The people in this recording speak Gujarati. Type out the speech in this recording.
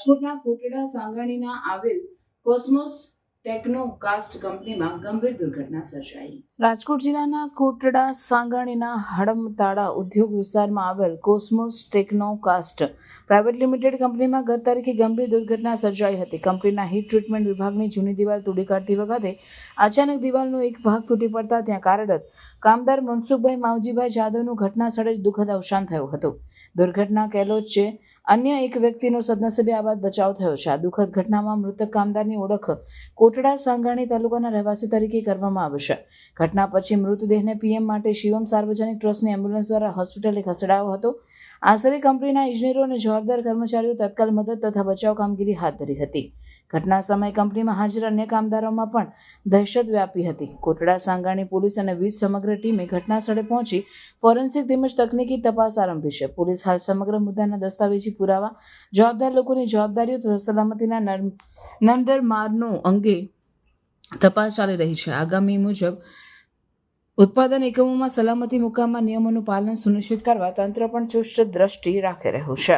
રાજકોટના કોટડા સાંગાણીના આવેલ કોસ્મોસ ટેકનો કાસ્ટ કંપનીમાં ગંભીર દુર્ઘટના સર્જાઈ. રાજકોટ જિલ્લાના કોટડા સાંગાણીના હડમતાળા ઉદ્યોગ વિસ્તારમાં આવેલ Cosmos Techno Cast private limited કંપનીમાં ગત તારીખે ગંભીર દુર્ઘટના સર્જાઈ હતી. કંપનીના હીટ ટ્રીટમેન્ટ વિભાગની જૂની દિવાલ તોડી કાઢતી વખતે અચાનક દિવાલનો એક ભાગ તૂટી પડતા ત્યાં કાર્યરત કામદાર મનસુખભાઈ માવજીભાઈ જાદવનું ઘટના સ્થળે જ દુઃખદ અવસાન થયું હતું. દુર્ઘટના કેલોચ છે. અન્ય એક વ્યક્તિનો સદનસીબે આબાદ બચાવ થયો છે. આ દુઃખદ ઘટનામાં મૃતક કામદારની ઓળખ કોટડા સાંગાણી તાલુકાના રહેવાસી તરીકે કરવામાં આવે છે. ઘટના પછી મૃતદેહને પીએમ માટે શિવમ સાર્વજનિક ટ્રસ્ટની એમ્બ્યુલન્સ દ્વારા હોસ્પિટલે ખસેડાયો હતો. આશરે કંપનીના ઇજનેરો અને જવાબદાર કર્મચારીઓ તત્કાલ મદદ તથા બચાવ કામગીરી હાથ ધરી હતી. ઘટના સમયે કંપનીમાં હાજર અન્ય કામદારોમાં પણ દહેશત વ્યાપી હતી. કોટડા સાંગાણી પોલીસ અને વીજ સમગ્ર ટીમે ઘટના સ્થળે પહોંચી ફોરેન્સિક તેમજ તકનીકી તપાસ આરંભી છે. પોલીસ હાલ સમગ્ર મુદ્દાના દસ્તાવેજી પુરાવા, જવાબદાર લોકોની જવાબદારીઓ તથા સલામતીના નંદરમારનો અંગે તપાસ ચાલી રહી છે. આગામી મુજબ ઉત્પાદન એકમોમાં સલામતી મુકામના નિયમોનું પાલન સુનિશ્ચિત કરવા તંત્ર પણ ચુસ્ત દ્રષ્ટિ રાખી રહ્યું છે.